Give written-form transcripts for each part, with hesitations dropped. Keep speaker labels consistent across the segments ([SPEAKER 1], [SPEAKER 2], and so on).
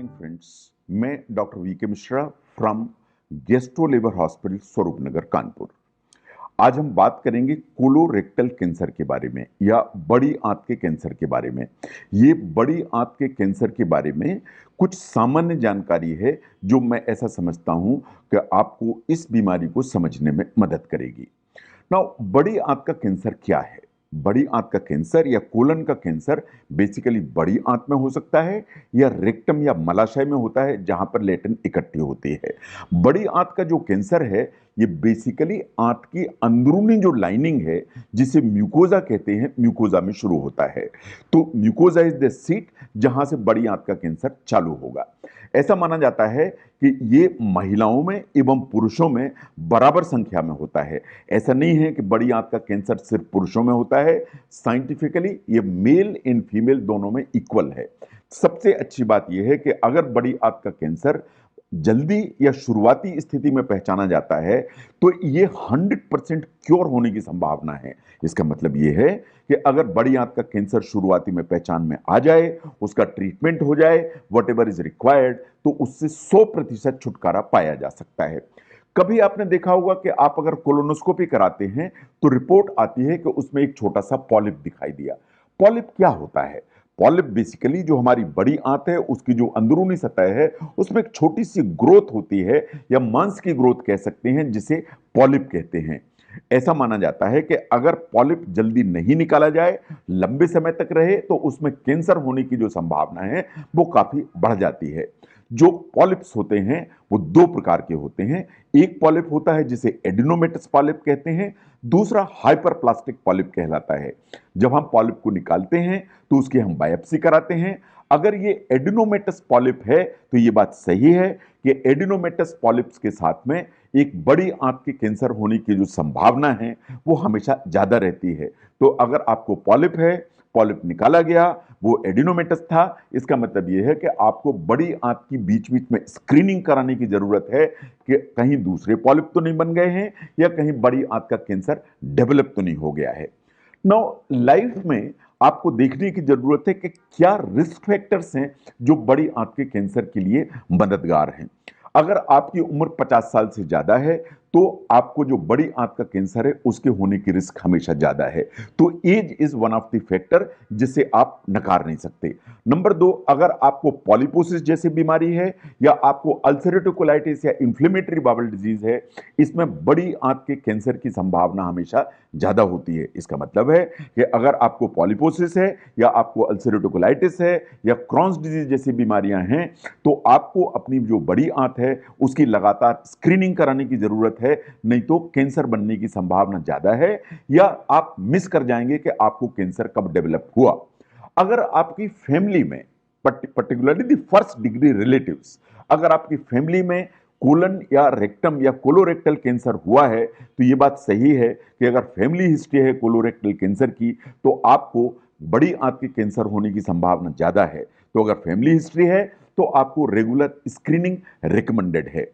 [SPEAKER 1] Morning friends. मैं doctor V K Mishra from gastro liver hospital Swaroop Nagar Kanpur. आज हम बात करेंगे कोलोरेक्टल कैंसर के बारे में या बड़ी आंत के कैंसर के बारे में। ये बड़ी आंत के कैंसर के बारे में कुछ सामान्य जानकारी है जो मैं ऐसा समझता हूं कि आपको इस बीमारी को समझने में मदद करेगी। नाउ बड़ी आंत का कैंसर क्या है? बड़ी आंत का कैंसर या कोलन का कैंसर बेसिकली बड़ी आंत में हो सकता है या रेक्टम या मलाशय में होता है जहां पर लेटन इकट्ठी होती है। बड़ी आंत का जो कैंसर है ये बेसिकली आंत की अंदरूनी जो लाइनिंग है जिसे म्यूकोजा कहते हैं, म्यूकोजा में शुरू होता है। तो म्यूकोजा इज द सीट जहां से बड़ी आंत का कैंसर चालू होगा। ऐसा माना जाता है कि ये महिलाओं में एवं पुरुषों में बराबर संख्या में होता है। ऐसा नहीं है कि बड़ी आंत का कैंसर सिर्फ पुरुषों में होता है। साइंटिफिकली ये मेल एंड फीमेल दोनों में इक्वल है। सबसे अच्छी बात यह है कि अगर बड़ी आंत का कैंसर जल्दी या शुरुआती स्थिति में पहचाना जाता है तो ये 100% क्योर होने की संभावना है। इसका मतलब ये है कि अगर बड़ी आंत का कैंसर शुरुआती में पहचान में आ जाए, उसका ट्रीटमेंट हो जाए, वट एवर इज रिक्वायर्ड, तो उससे 100% छुटकारा पाया जा सकता है। कभी आपने देखा होगा कि आप अगर कोलोनोस्कोपी कराते हैं तो रिपोर्ट आती है कि उसमें एक छोटा सा पॉलिप दिखाई दिया। पॉलिप क्या होता है? पॉलिप बेसिकली जो हमारी बड़ी आंत है उसकी जो अंदरूनी सतह है उसमें एक छोटी सी ग्रोथ होती है या मांस की ग्रोथ कह सकते हैं जिसे पॉलिप कहते हैं। ऐसा माना जाता है कि अगर पॉलिप जल्दी नहीं निकाला जाए, लंबे समय तक रहे, तो उसमें कैंसर होने की जो संभावना है वो काफी बढ़ जाती है। जो पॉलिप्स होते हैं वो दो प्रकार के होते हैं। एक पॉलिप होता है जिसे एडिनोमेटस पॉलिप कहते हैं, दूसरा हाइपरप्लास्टिक पॉलिप कहलाता है। जब हम पॉलिप को निकालते हैं तो उसकी हम बायोप्सी कराते हैं। अगर ये एडिनोमेटस पॉलिप है तो ये बात सही है कि एडिनोमेटस पॉलिप्स के साथ में एक बड़ी आंत के कैंसर होने की जो संभावना है वो हमेशा ज्यादा रहती है। तो अगर आपको पॉलिप है, पॉलिप निकाला गया, वो एडिनोमेटस था, इसका मतलब यह है कि आपको बड़ी आंत की बीच बीच में स्क्रीनिंग कराने की जरूरत है कि कहीं दूसरे पॉलिप तो नहीं बन गए हैं या कहीं बड़ी आंत का कैंसर डेवलप तो नहीं हो गया है। नाउ लाइफ में आपको देखने की जरूरत है कि क्या रिस्क फैक्टर्स हैं जो बड़ी आंत के कैंसर के लिए मददगार हैं। अगर आपकी उम्र 50 साल से ज्यादा है तो आपको जो बड़ी आंत का कैंसर है उसके होने की रिस्क हमेशा ज्यादा है। तो age is one of the factor जिसे आप नकार नहीं सकते। नंबर दो, अगर आपको पॉलिपोसिस जैसी बीमारी है या आपको अल्सरेटिव कोलाइटिस या इंफ्लेमेटरी बाउल डिजीज है, इसमें बड़ी आंत के कैंसर की संभावना हमेशा ज्यादा होती है। इसका मतलब है कि अगर आपको पॉलिपोसिस है या आपको अल्सरेटिव कोलाइटिस है या क्रॉन्स डिजीज जैसी बीमारियां हैं तो आपको अपनी जो बड़ी आंत है उसकी लगातार स्क्रीनिंग कराने की जरूरत है, नहीं तो कैंसर बनने की संभावना ज्यादा है या आप मिस कर जाएंगे कि आपको कैंसर कब डेवलप हुआ। अगर आपकी फैमिली में particularly the first degree relatives, अगर आपकी फैमिली में कोलन या रेक्टम या कोलोरेक्टल कैंसर हुआ है तो यह बात सही है कि अगर फैमिली हिस्ट्री है कोलोरेक्टल कैंसर की तो आपको बड़ी आंत के कैंसर होने की संभावना ज्यादा है। तो अगर फैमिली हिस्ट्री है तो आपको रेगुलर स्क्रीनिंग रिकमेंडेड है।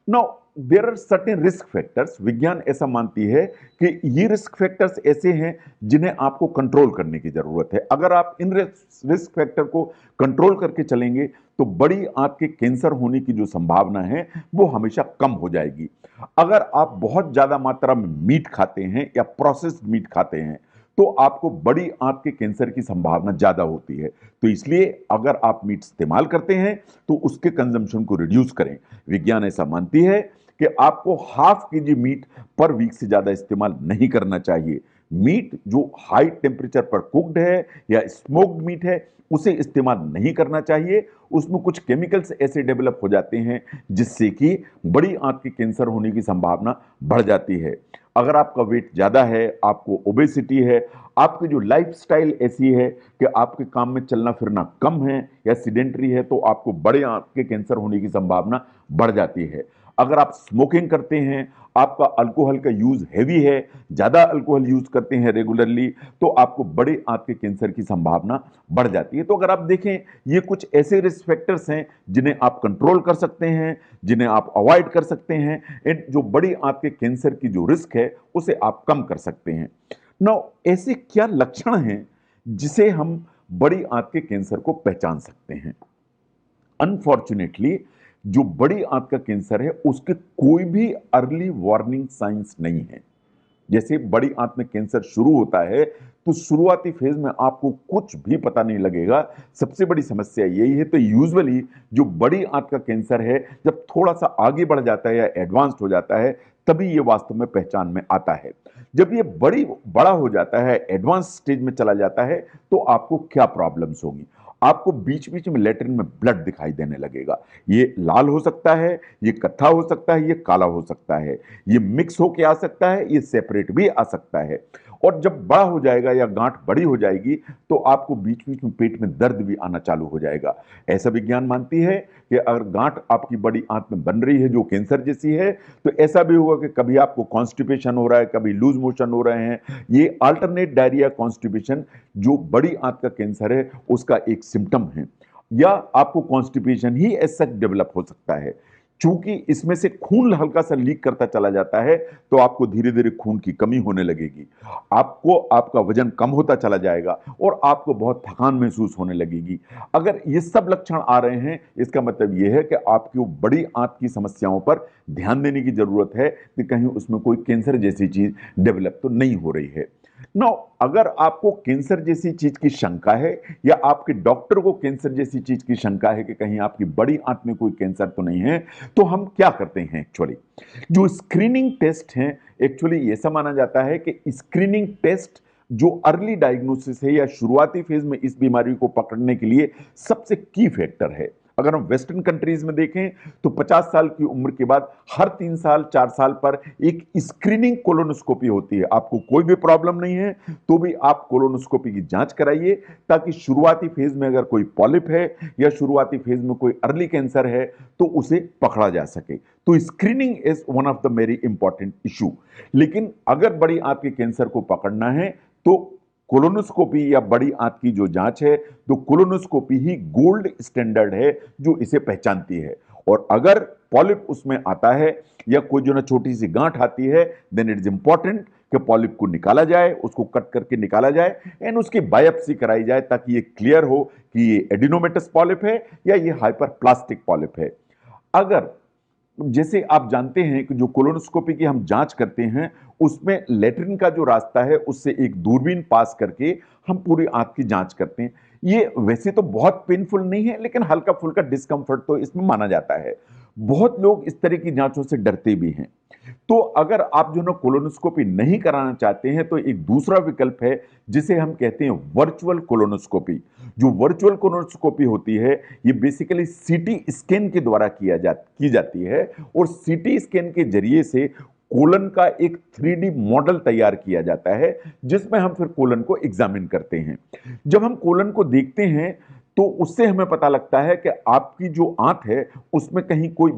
[SPEAKER 1] Now there are certain risk factors. विज्ञान ऐसा मानती है कि ये रिस्क फैक्टर्स ऐसे हैं जिन्हें आपको कंट्रोल करने की जरूरत है। अगर आप इन रिस्क फैक्टर को कंट्रोल करके चलेंगे तो बड़ी आंत के कैंसर होने की जो संभावना है वो हमेशा कम हो जाएगी। अगर आप बहुत ज्यादा मात्रा में मीट खाते हैं या प्रोसेस्ड मीट खाते हैं तो आपको बड़ी आंत के कैंसर की संभावना ज्यादा होती है। तो इसलिए अगर आप मीट इस्तेमाल करते हैं तो उसके कंजम्पशन को रिड्यूस करें। विज्ञान ऐसा मानती है कि आपको half KG meat per week से ज्यादा इस्तेमाल नहीं करना चाहिए। मीट जो हाई टेम्परेचर पर कुक्ड है या स्मोक्ड मीट है उसे इस्तेमाल नहीं करना चाहिए। उसमें कुछ केमिकल्स ऐसे डेवलप हो जाते हैं जिससे कि बड़ी आंत के कैंसर होने की संभावना बढ़ जाती है। अगर आपका वेट ज्यादा है, आपको ओबेसिटी है, आपकी जो लाइफस्टाइल ऐसी है कि आपके काम में चलना फिरना कम है या सीडेंटरी है तो आपको बड़े आंत के कैंसर होने की संभावना बढ़ जाती है। अगर आप स्मोकिंग करते हैं, आपका अल्कोहल का यूज हैवी है, ज्यादा अल्कोहल यूज करते हैं रेगुलरली, तो आपको बड़े आंत के कैंसर की संभावना बढ़ जाती है। तो अगर आप देखें ये कुछ ऐसे रिस्क फैक्टर्स हैं जिन्हें आप कंट्रोल कर सकते हैं, जिन्हें आप अवॉइड कर सकते हैं। जो बड़ी आंत के कैंसर की जो रिस्क है उसे आप कम कर सकते हैं। नाउ ऐसे क्या लक्षण हैं जिसे हम बड़ी आंत के कैंसर को पहचान सकते हैं? अनफॉर्चुनेटली जो बड़ी आंत का कैंसर है उसके कोई भी अर्ली वार्निंग साइंस नहीं है। जैसे बड़ी आंत में कैंसर शुरू होता है तो शुरुआती फेज में आपको कुछ भी पता नहीं लगेगा। सबसे बड़ी समस्या यही है। तो यूजुअली जो बड़ी आंत का कैंसर है जब थोड़ा सा आगे बढ़ जाता है या एडवांस्ड हो जाता है तभी ये वास्तव में पहचान में आता है। जब ये बड़ा हो जाता है, एडवांस स्टेज में चला जाता है, तो आपको क्या प्रॉब्लम्स होंगी। आपको बीच बीच में लेटरिन में ब्लड दिखाई देने लगेगा। ये लाल हो सकता है, ये कत्था हो सकता है, ये काला हो सकता है, ये मिक्स होके आ सकता है, ये सेपरेट भी आ सकता है। और जब बड़ा हो जाएगा या गांठ बड़ी हो जाएगी तो आपको बीच बीच में पेट में दर्द भी आना चालू हो जाएगा। ऐसा विज्ञान मानती है कि अगर गांठ आपकी बड़ी आंत में बन रही है जो कैंसर जैसी है तो ऐसा भी होगा कि कभी आपको कॉन्स्टिपेशन हो रहा है, कभी लूज मोशन हो रहे हैं। ये अल्टरनेट डायरिया कॉन्स्टिपेशन जो बड़ी आंत का कैंसर है उसका एक सिम्टम है। या आपको कॉन्स्टिपेशन ही एज सच डेवलप हो सकता है। चूंकि इसमें से खून हल्का सा लीक करता चला जाता है तो आपको धीरे धीरे खून की कमी होने लगेगी, आपको आपका वजन कम होता चला जाएगा और आपको बहुत थकान महसूस होने लगेगी। अगर ये सब लक्षण आ रहे हैं इसका मतलब ये है कि आपकी वो बड़ी आंत की समस्याओं पर ध्यान देने की जरूरत है कि कहीं उसमें कोई कैंसर जैसी चीज डेवलप तो नहीं हो रही है। नो, अगर आपको कैंसर जैसी चीज की शंका है या आपके डॉक्टर को कैंसर जैसी चीज की शंका है कि कहीं आपकी बड़ी आंत में कोई कैंसर तो नहीं है, तो हम क्या करते हैं एक्चुअली। जो स्क्रीनिंग टेस्ट हैं, एक्चुअली ऐसा माना जाता है कि स्क्रीनिंग टेस्ट जो अर्ली डायग्नोसिस है या शुरुआती फेज में इस बीमारी को पकड़ने के लिए सबसे की फैक्टर है। अगर हम वेस्टर्न कंट्रीज में देखें तो 50 साल की उम्र के बाद हर 3 साल 4 साल पर एक स्क्रीनिंग कोलोनोस्कोपी होती है। आपको कोई भी प्रॉब्लम नहीं है तो भी आप कोलोनोस्कोपी की जांच कराइए ताकि शुरुआती फेज में अगर कोई पॉलिप है या शुरुआती फेज में कोई अर्ली कैंसर है तो उसे पकड़ा जा सके। तो screening is one of the very important issue. लेकिन अगर बड़ी आंत के कैंसर को पकड़ना है तो कोलोनोस्कोपी या बड़ी आंत की जो जांच है तो कोलोनोस्कोपी ही गोल्ड स्टैंडर्ड है जो इसे पहचानती है। और अगर पॉलिप उसमें आता है या कोई जो ना छोटी सी गांठ आती है देन इट इज इंपॉर्टेंट कि पॉलिप को निकाला जाए, उसको कट करके निकाला जाए एंड उसकी बायोप्सी कराई जाए ताकि ये क्लियर हो कि ये एडिनोमेटस पॉलिप है या ये हाइपरप्लास्टिक पॉलिप है। अगर जैसे आप जानते हैं कि जो कोलोनोस्कोपी की हम जांच करते हैं उसमें लेटरिन का जो रास्ता है उससे एक दूरबीन पास करके हम पूरी आंत की जांच करते हैं। ये वैसे तो बहुत पेनफुल नहीं है लेकिन हल्का फुल्का डिस्कंफर्ट तो इसमें माना जाता है। बहुत लोग इस तरह की जांचों से डरते भी हैं। तो अगर आप जो ना कोलोनोस्कोपी नहीं कराना चाहते हैं तो एक दूसरा विकल्प है जिसे हम कहते हैं वर्चुअल कोलोनोस्कोपी। जो वर्चुअल कोलोनोस्कोपी होती है ये बेसिकली सीटी स्कैन के द्वारा की जाती है और सीटी स्कैन के जरिए से कोलन का एक 3D मॉडल तैयार किया जाता है जिसमें हम फिर कोलन को एग्जामिन करते हैं। जब हम कोलन को देखते हैं तो उससे हमें पता लगता है कि आपकी जो आंत है उसमें कहीं कोई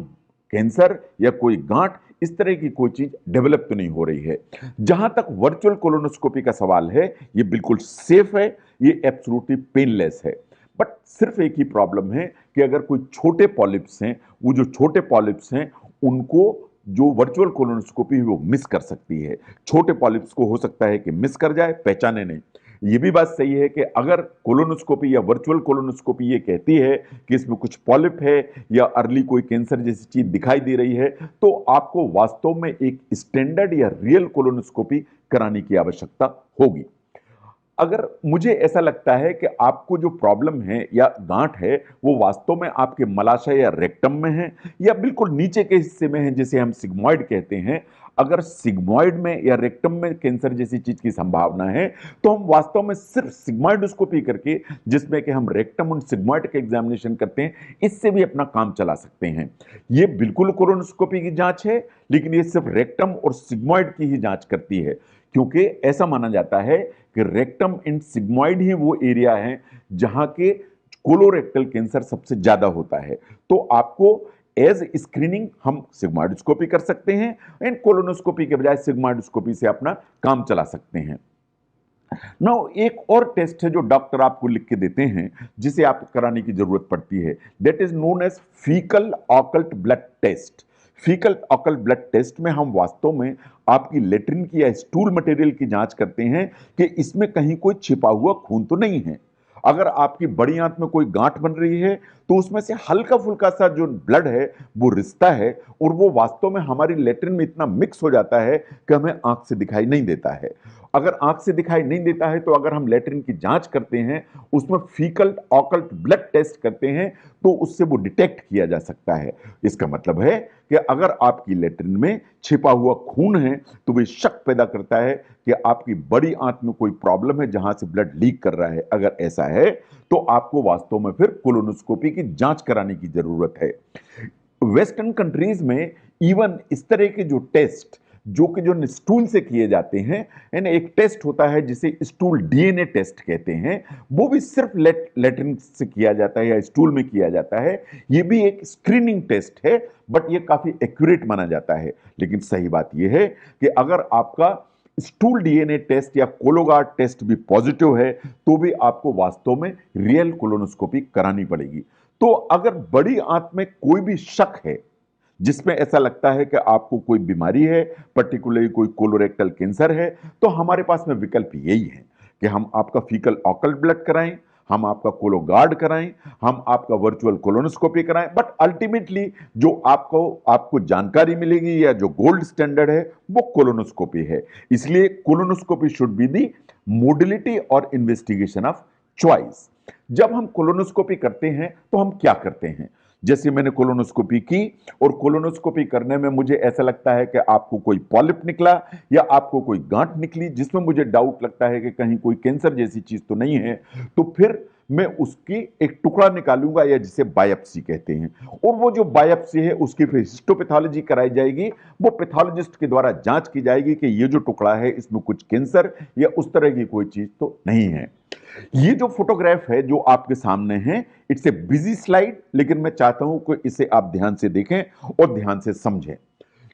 [SPEAKER 1] कैंसर या कोई गांठ इस तरह की कोई चीज डेवलप तो नहीं हो रही है। जहां तक वर्चुअल कोलोनोस्कोपी का सवाल है ये बिल्कुल सेफ है, ये एब्सोल्युटली पेनलेस है। बट सिर्फ एक ही प्रॉब्लम है कि अगर कोई छोटे पॉलिप्स हैं, वो जो छोटे पॉलिप्स हैं उनको जो वर्चुअल कोलोनोस्कोपी वो मिस कर सकती है। छोटे पॉलिप्स को हो सकता है कि मिस कर जाए, पहचाने नहीं। ये भी बात सही है कि अगर कोलोनोस्कोपी या वर्चुअल कोलोनोस्कोपी ये कहती है कि इसमें कुछ पॉलिप है या अर्ली कोई कैंसर जैसी चीज दिखाई दे रही है तो आपको वास्तव में एक स्टैंडर्ड या रियल कोलोनोस्कोपी कराने की आवश्यकता होगी। अगर मुझे ऐसा लगता है कि आपको जो प्रॉब्लम है या गांठ है वो वास्तव में आपके मलाशय या रेक्टम में है या बिल्कुल नीचे के हिस्से में है जिसे हम सिग्मॉइड कहते हैं, अगर सिग्मॉइड में या रेक्टम में कैंसर जैसी चीज की संभावना है तो हम वास्तव में सिर्फ सिग्मॉइडोस्कोपी करके जिसमें कि हम रेक्टम और सिग्मॉइड का एग्जामिनेशन करते हैं इससे भी अपना काम चला सकते हैं। ये बिल्कुल कोलोनोस्कोपी की जांच है लेकिन ये सिर्फ रेक्टम और सिग्मॉइड की ही जांच करती है क्योंकि ऐसा माना जाता है कि रेक्टम एंड सिग्मॉइड ही वो एरिया है जहां के कोलोरेक्टल कैंसर सबसे ज्यादा होता है। तो आपको एज स्क्रीनिंग हम सिग्मॉइडोस्कोपी कर सकते हैं एंड कोलोनोस्कोपी के बजाय सिग्मॉइडोस्कोपी से अपना काम चला सकते हैं। नाउ एक और टेस्ट है जो डॉक्टर आपको लिख के देते हैं जिसे आपको कराने की जरूरत पड़ती है, that is known as fecal occult blood test. Fecal occult blood test में हम वास्तव में आपकी लेट्रिन की या स्टूल मटेरियल की जांच करते हैं कि इसमें कहीं कोई छिपा हुआ खून तो नहीं है। अगर आपकी बड़ी आंत में कोई गांठ बन रही है तो उसमें से हल्का फुल्का सा जो ब्लड है वो रिसता है और वो वास्तव में हमारी लेट्रिन में इतना मिक्स हो जाता है कि हमें आंख से दिखाई नहीं देता है। अगर आंख से दिखाई नहीं देता है तो अगर हम लेट्रिन की जांच करते हैं, उसमें फीकल ऑकल्ट ब्लड टेस्ट करते हैं, तो उससे वो डिटेक्ट किया जा सकता है। इसका मतलब है कि अगर आपकी लेट्रिन में छिपा हुआ खून है तो वे शक पैदा करता है कि आपकी बड़ी आंत में कोई प्रॉब्लम है जहां से ब्लड लीक कर रहा है। अगर ऐसा है तो आपको वास्तव में फिर कोलोनोस्कोपी की जांच कराने की जरूरत है। वेस्टर्न कंट्रीज में इवन इस तरह के जो टेस्ट जो स्टूल से किए जाते हैं, यानी एक टेस्ट होता है जिसे स्टूल डीएनए टेस्ट कहते हैं, वो भी सिर्फ लेट्रिन से किया जाता है या स्टूल में किया जाता है। ये भी एक स्क्रीनिंग टेस्ट है, बट ये काफी एक्यूरेट माना जाता है। लेकिन सही बात यह है कि अगर आपका स्टूल डीएनए टेस्ट या कोलोगार्ड टेस्ट भी पॉजिटिव है तो भी आपको वास्तव में रियल कोलोनोस्कोपी करानी पड़ेगी। तो अगर बड़ी आंत में कोई भी शक है जिसमें ऐसा लगता है कि आपको कोई बीमारी है, पर्टिकुलरली कोई कोलोरेक्टल कैंसर है, तो हमारे पास में विकल्प यही है कि हम आपका फीकल ऑकल्ट ब्लड कराएं, हम आपका कोलोगार्ड कराएं, हम आपका वर्चुअल कोलोनोस्कोपी कराएं। बट अल्टीमेटली जो आपको जानकारी मिलेगी या जो गोल्ड स्टैंडर्ड है वो कोलोनोस्कोपी है। इसलिए कोलोनोस्कोपी शुड बी दी मोडिलिटी और इन्वेस्टिगेशन ऑफ चॉइस। जब हम कोलोनोस्कोपी करते हैं तो हम क्या करते हैं? जैसे मैंने कोलोनोस्कोपी की और कोलोनोस्कोपी करने में मुझे ऐसा लगता है कि आपको कोई पॉलिप निकला या आपको कोई गांठ निकली जिसमें मुझे डाउट लगता है कि कहीं कोई कैंसर जैसी चीज तो नहीं है, तो फिर मैं उसकी एक टुकड़ा निकालूंगा या जिसे बायोप्सी कहते हैं, और वो जो बायोप्सी है उसकी फिर हिस्टोपैथोलॉजी कराई जाएगी। वो पैथोलॉजिस्ट के द्वारा जांच की जाएगी कि ये जो टुकड़ा है इसमें कुछ कैंसर या उस तरह की कोई चीज तो नहीं है। ये जो फोटोग्राफ है जो आपके सामने है, इट्स ए बिजी स्लाइड, लेकिन मैं चाहता हूं कि इसे आप ध्यान से देखें और ध्यान से समझें।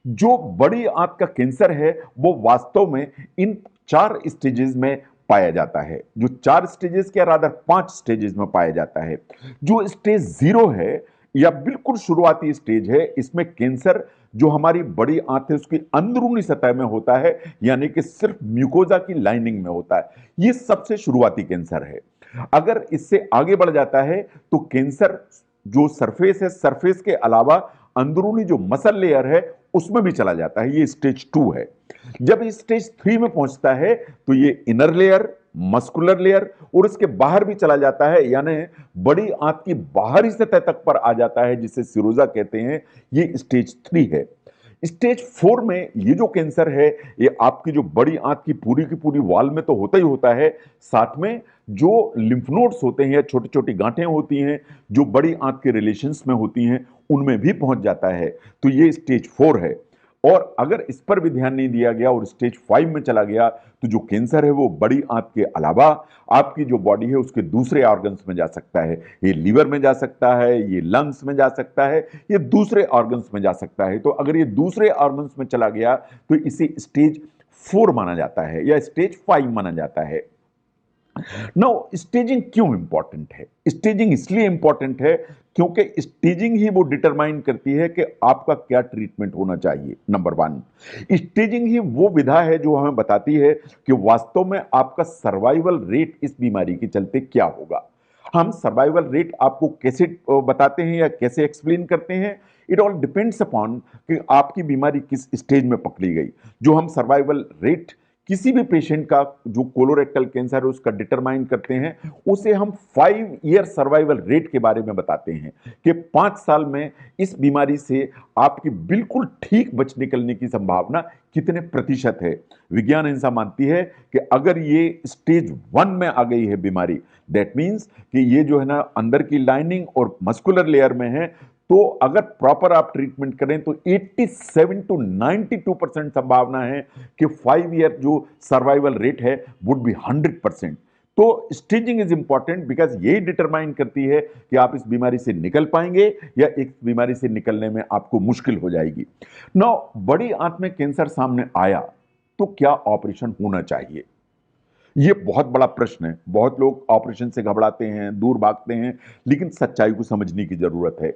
[SPEAKER 1] जो बड़ी आंत का कैंसर है वो वास्तव में इन 4 स्टेजेस में पाया जाता है। जो 4 स्टेजेस के रादर 5 स्टेजेस में पाया जाता है। जो स्टेज 0 है या बिल्कुल शुरुआती स्टेज है, इसमें कैंसर जो हमारी बड़ी आंत है उसकी अंदरूनी सतह में होता है, यानी कि सिर्फ म्यूकोजा की लाइनिंग में होता है। ये सबसे शुरुआती कैंसर है। अगर इससे आगे बढ़ जाता है तो कैंसर जो सरफेस है, सरफेस के अलावा अंदरूनी जो मसल लेयर है उसमें भी चला जाता है। ये स्टेज 2 है। जब स्टेज 3 में पहुंचता है तो ये इनर लेयर, मस्कुलर लेयर और इसके बाहर भी चला जाता है, यानी बड़ी आंत की बाहरी सतह तक पर आ जाता है, जिसे सिरोजा कहते हैं। ये स्टेज 3 है। स्टेज 4 में ये जो कैंसर है ये आपकी जो बड़ी आंत की पूरी वॉल में तो होता ही होता है, साथ में जो लिम्फ नोड्स होते हैं या छोटी छोटी गांठें होती हैं जो बड़ी आंत के रिलेशंस में होती हैं उनमें भी पहुंच जाता है। तो ये स्टेज 4 है। और अगर इस पर भी ध्यान नहीं दिया गया और स्टेज 5 में चला गया तो जो कैंसर है वो बड़ी आंत के अलावा आपकी जो बॉडी है उसके दूसरे ऑर्गन्स में जा सकता है। ये लीवर में जा सकता है, ये लंग्स में जा सकता है, ये दूसरे ऑर्गन्स में जा सकता है। तो अगर ये दूसरे ऑर्गन्स में चला गया तो इसे स्टेज 4 माना जाता है या स्टेज 5 माना जाता है। नाउ स्टेजिंग क्यों इंपॉर्टेंट है? स्टेजिंग इसलिए इंपॉर्टेंट है क्योंकि स्टेजिंग ही वो डिटरमाइन करती है कि आपका क्या ट्रीटमेंट होना चाहिए। नंबर 1, स्टेजिंग ही वो विधा है जो हमें बताती है कि वास्तव में आपका सर्वाइवल रेट इस बीमारी के चलते क्या होगा। हम सर्वाइवल रेट आपको कैसे बताते हैं या कैसे एक्सप्लेन करते हैं? इट ऑल डिपेंड्स अपॉन कि आपकी बीमारी किस स्टेज में पकड़ी गई। जो हम सर्वाइवल रेट किसी भी पेशेंट का जो कोलोरेक्टल कैंसर है उसका डिटरमाइन करते हैं, उसे हम 5 ईयर सर्वाइवल रेट के बारे में बताते हैं कि 5 साल में इस बीमारी से आपकी बिल्कुल ठीक बच निकलने की संभावना कितने प्रतिशत है। विज्ञान ऐसा मानती है कि अगर ये स्टेज 1 में आ गई है बीमारी, दैट मीन्स कि ये जो है ना अंदर की लाइनिंग और मस्कुलर लेयर में है, तो अगर प्रॉपर आप ट्रीटमेंट करें तो 87 to 92% संभावना है कि 5 ईयर जो सर्वाइवल रेट है वुड बी 100%। तो स्टेजिंग इज इंपॉर्टेंट बिकॉज यही डिटरमाइन करती है कि आप इस बीमारी से निकल पाएंगे या इस बीमारी से निकलने में आपको मुश्किल हो जाएगी। नौ बड़ी आंत में कैंसर सामने आया तो क्या ऑपरेशन होना चाहिए? ये बहुत बड़ा प्रश्न है। बहुत लोग ऑपरेशन से घबराते हैं, दूर भागते हैं, लेकिन सच्चाई को समझने की जरूरत है।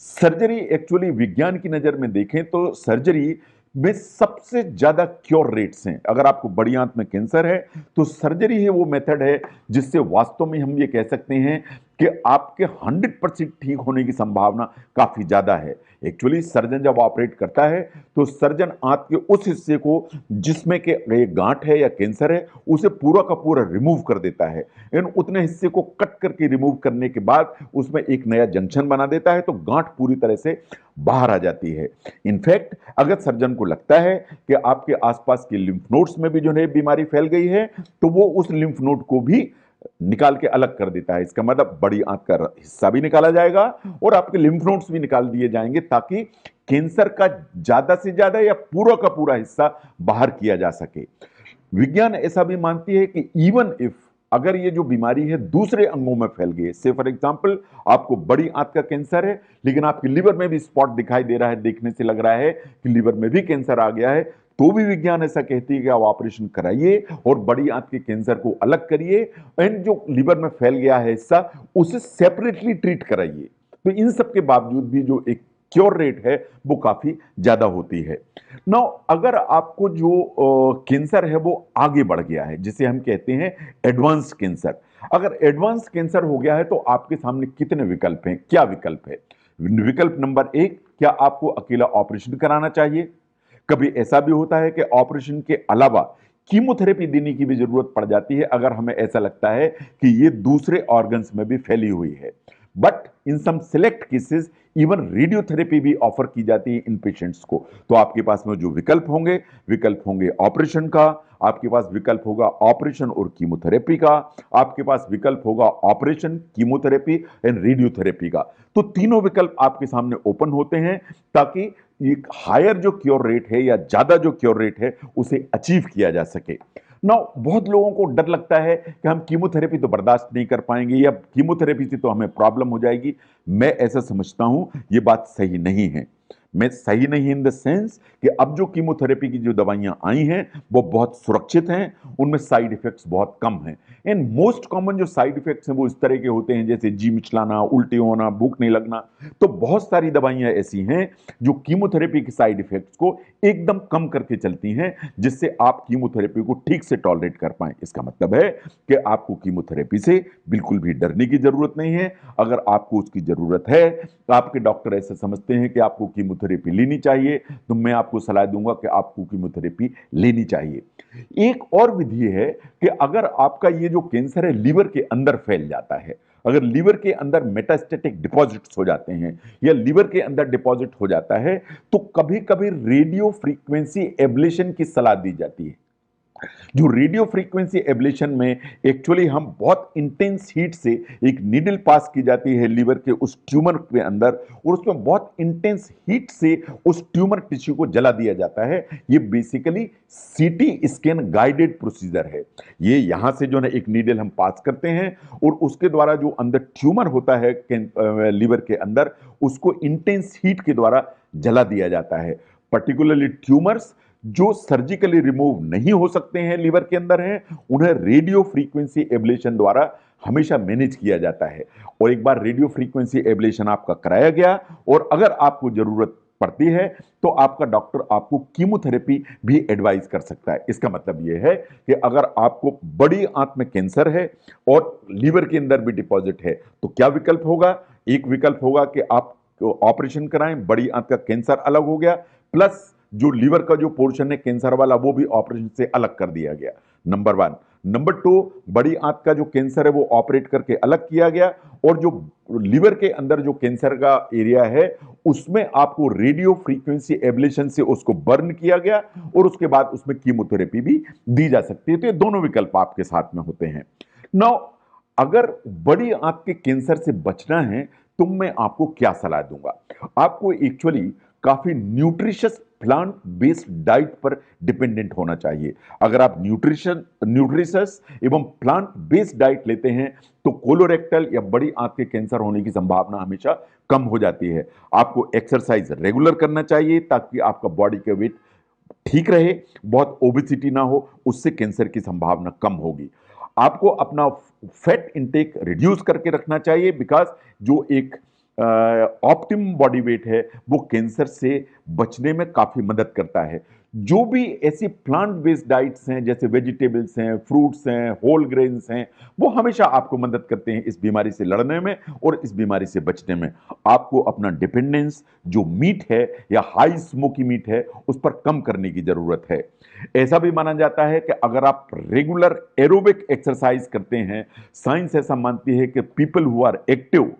[SPEAKER 1] सर्जरी एक्चुअली विज्ञान की नजर में देखें तो सर्जरी में सबसे ज्यादा क्योर रेट्स हैं। अगर आपको बड़ी आंत में कैंसर है तो सर्जरी ही वो मेथड है जिससे वास्तव में हम ये कह सकते हैं कि आपके 100% ठीक होने की संभावना काफी ज्यादा है। एक्चुअली सर्जन जब ऑपरेट करता है तो सर्जन आंत के उस हिस्से को जिसमें के ये गांठ है या कैंसर है उसे पूरा का पूरा रिमूव कर देता है। इन उतने हिस्से को कट करके रिमूव करने के बाद उसमें एक नया जंक्शन बना देता है तो गांठ पूरी तरह से बाहर आ जाती है। इनफैक्ट अगर सर्जन को लगता है कि आपके आसपास के लिम्फ नोड्स में भी जो है बीमारी फैल गई है तो वो उस लिम्फ नोड को भी निकाल के अलग कर देता है। इसका मतलब बड़ी आंत का हिस्सा भी निकाला जाएगा और आपके लिम्फ नोड्स भी निकाल दिए जाएंगे ताकि कैंसर का ज्यादा से ज्यादा या पूरा का पूरा हिस्सा बाहर किया जा सके। विज्ञान ऐसा भी मानती है कि इवन इफ अगर ये जो बीमारी है दूसरे अंगों में फैल गई है, से फॉर एग्जांपल आपको बड़ी आंत का कैंसर है लेकिन आपके लिवर में भी स्पॉट दिखाई दे रहा है, देखने से लग रहा है कि लिवर में भी कैंसर आ गया है, तो भी विज्ञान ऐसा कहती है कि आप ऑपरेशन कराइए और बड़ी आंत के कैंसर को अलग करिए एंड जो लिवर में फैल गया है हिस्सा उसे सेपरेटली ट्रीट कराइए। तो इन सब के बावजूद भी जो एक क्योर रेट है वो काफी ज्यादा होती है। नाउ अगर आपको जो कैंसर है वो आगे बढ़ गया है जिसे हम कहते हैं एडवांस कैंसर, अगर एडवांस कैंसर हो गया है तो आपके सामने कितने विकल्प हैं, क्या विकल्प है? विकल्प नंबर एक, क्या आपको अकेला ऑपरेशन कराना चाहिए? कभी ऐसा भी होता है कि ऑपरेशन के अलावा कीमोथेरेपी देने की भी जरूरत पड़ जाती है अगर हमें ऐसा लगता है कि ये दूसरे ऑर्गन्स में भी फैली हुई है। But in some select cases even radiotherapy भी ऑफर की जाती है इन पेशेंट्स को। तो आपके पास में जो विकल्प होंगे ऑपरेशन का, आपके पास विकल्प होगा ऑपरेशन और कीमोथेरेपी का, आपके पास विकल्प होगा ऑपरेशन, कीमोथेरेपी एंड रेडियोथेरेपी का। तो तीनों विकल्प आपके सामने ओपन होते हैं ताकि एक हायर जो क्योर रेट है या ज्यादा जो क्योर रेट है उसे अचीव किया जा सके। ना बहुत लोगों को डर लगता है कि हम कीमोथेरेपी तो बर्दाश्त नहीं कर पाएंगे या कीमोथेरेपी से तो हमें प्रॉब्लम हो जाएगी। मैं ऐसा समझता हूं ये बात सही नहीं है। मैं सही नहीं इन द सेंस कि अब जो कीमोथेरेपी की जो दवाइयां आई हैं वो बहुत सुरक्षित हैं, उनमें साइड इफेक्ट्स बहुत कम हैं। एंड मोस्ट कॉमन जो साइड इफेक्ट्स हैं वो इस तरह के होते हैं जैसे जी मिचलाना, उल्टी होना, भूख नहीं लगना। तो बहुत सारी दवाइयां ऐसी हैं जो कीमोथेरेपी के साइड इफेक्ट्स को एकदम कम करके चलती हैं जिससे आप कीमोथेरेपी को ठीक से टॉलरेट कर पाएं। इसका मतलब है कि आपको कीमोथेरेपी से बिल्कुल भी डरने की जरूरत नहीं है। अगर आपको उसकी जरूरत है तो आपके डॉक्टर ऐसे समझते हैं कि आपको कीमोथेरेपी लेनी चाहिए तो मैं आपको सलाह दूंगा कि आपको कीमोथेरेपी लेनी चाहिए। एक और विधि है कि अगर आपका ये जो कैंसर है लीवर के अंदर फैल जाता है, अगर लीवर के अंदर मेटास्टेटिक डिपॉजिट्स हो जाते हैं या लीवर के अंदर डिपॉजिट हो जाता है तो कभी कभी रेडियो फ्रीक्वेंसी एब्लेशन की सलाह दी जाती है। जो रेडियो फ्रीक्वेंसी एब्लेशन में एक्चुअली हम बहुत इंटेंस हीट से एक नीडल पास की जाती है लीवर के उस ट्यूमर के अंदर और उसमें बहुत इंटेंस हीट से उस ट्यूमर टिश्यू को जला दिया जाता है। ये basically CT scan guided procedure है। ये यहां से जो है एक नीडल हम पास करते हैं और उसके द्वारा जो अंदर ट्यूमर होता है लीवर के अंदर उसको इंटेंस हीट के द्वारा जला दिया जाता है। पर्टिकुलरली ट्यूमर्स जो सर्जिकली रिमूव नहीं हो सकते हैं लीवर के अंदर हैं उन्हें रेडियो फ्रीक्वेंसी एब्लेशन द्वारा हमेशा मैनेज किया जाता है। और एक बार रेडियो फ्रीक्वेंसी एब्लेशन आपका कराया गया और अगर आपको जरूरत पड़ती है तो आपका डॉक्टर आपको कीमोथेरेपी भी एडवाइज कर सकता है। इसका मतलब यह है कि अगर आपको बड़ी आंत में कैंसर है और लीवर के अंदर भी डिपॉजिट है तो क्या विकल्प होगा? एक विकल्प होगा कि आप ऑपरेशन कराएं, बड़ी आंत का कैंसर अलग हो गया प्लस जो लीवर का जो पोर्शन है कैंसर वाला वो भी ऑपरेशन से अलग कर दिया गया, नंबर वन। नंबर टू, बड़ी आंत का जो कैंसर है वो ऑपरेट करके अलग किया गया और जो लीवर के अंदर जो कैंसर का एरिया है उसमें आपको रेडियो फ्रीक्वेंसी एब्लेशन से उसको बर्न किया गया और उसके बाद उसमें कीमोथेरेपी भी दी जा सकती है। तो ये दोनों विकल्प आपके साथ में होते हैं। नाउ अगर बड़ी आंत के कैंसर से बचना है तो मैं आपको क्या सलाह दूंगा? आपको एक्चुअली काफी न्यूट्रिशियस प्लांट बेस्ड डाइट पर डिपेंडेंट होना चाहिए। अगर आप न्यूट्रिशियस एवं प्लांट बेस्ड डाइट लेते हैं तो कोलोरेक्टल या बड़ी आंत के कैंसर होने की संभावना हमेशा कम हो जाती है। आपको एक्सरसाइज रेगुलर करना चाहिए ताकि आपका बॉडी का वेट ठीक रहे, बहुत ओबेसिटी ना हो, उससे कैंसर की संभावना कम होगी। आपको अपना फैट इंटेक रिड्यूस करके रखना चाहिए बिकॉज जो एक ऑप्टिमम बॉडी वेट है वो कैंसर से बचने में काफी मदद करता है। जो भी ऐसी प्लांट बेस्ड डाइट्स हैं, जैसे वेजिटेबल्स हैं, फ्रूट्स हैं, होल ग्रेन्स हैं, वो हमेशा आपको मदद करते हैं इस बीमारी से लड़ने में और इस बीमारी से बचने में। आपको अपना डिपेंडेंस जो मीट है या हाई स्मोकी मीट है उस पर कम करने की जरूरत है। ऐसा भी माना जाता है कि अगर आप रेगुलर एरोबिक एक्सरसाइज करते हैं, साइंस ऐसा मानती है कि पीपल हु आर एक्टिव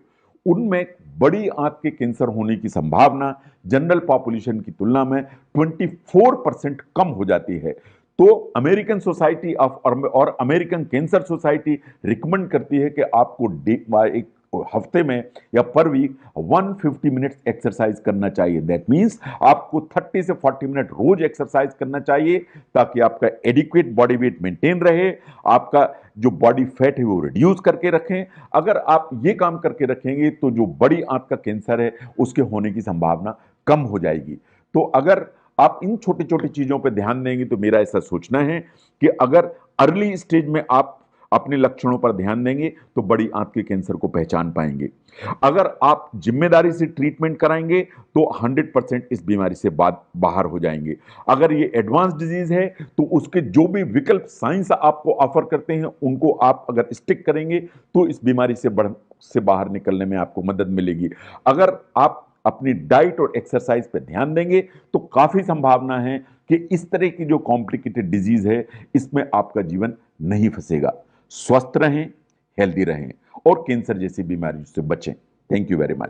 [SPEAKER 1] उनमें बड़ी आंत के कैंसर होने की संभावना जनरल पॉपुलेशन की तुलना में 24% कम हो जाती है। तो अमेरिकन सोसाइटी ऑफ और अमेरिकन कैंसर सोसाइटी रिकमेंड करती है कि आपको एक हफ्ते में या पर वीक 150 मिनट्स एक्सरसाइज करना चाहिए। दैट मींस आपको 30 से 40 मिनट रोज एक्सरसाइज करना चाहिए ताकि आपका एडिक्वेट बॉडी वेट मेंटेन रहे, आपका जो बॉडी फैट है वो रिड्यूस करके रखें। अगर आप ये काम करके रखेंगे तो जो बड़ी आंत का कैंसर है उसके होने की संभावना कम हो जाएगी। तो अगर आप इन छोटी छोटी चीजों पर ध्यान देंगे तो मेरा ऐसा सोचना है कि अगर अर्ली स्टेज में आप अपने लक्षणों पर ध्यान देंगे तो बड़ी आंत के कैंसर को पहचान पाएंगे। अगर आप जिम्मेदारी से ट्रीटमेंट कराएंगे तो 100% इस बीमारी से बाहर हो जाएंगे। अगर ये एडवांस डिजीज है तो उसके जो भी विकल्प साइंस आपको ऑफर करते हैं उनको आप अगर स्टिक करेंगे तो इस बीमारी से बाहर निकलने में आपको मदद मिलेगी। अगर आप अपनी डाइट और एक्सरसाइज पे ध्यान देंगे तो काफी संभावना है कि इस तरह की जो कॉम्प्लिकेटेड डिजीज है इसमें आपका जीवन नहीं फंसेगा। स्वस्थ रहें, हेल्दी रहें और कैंसर जैसी बीमारियों से बचें। Thank you very much.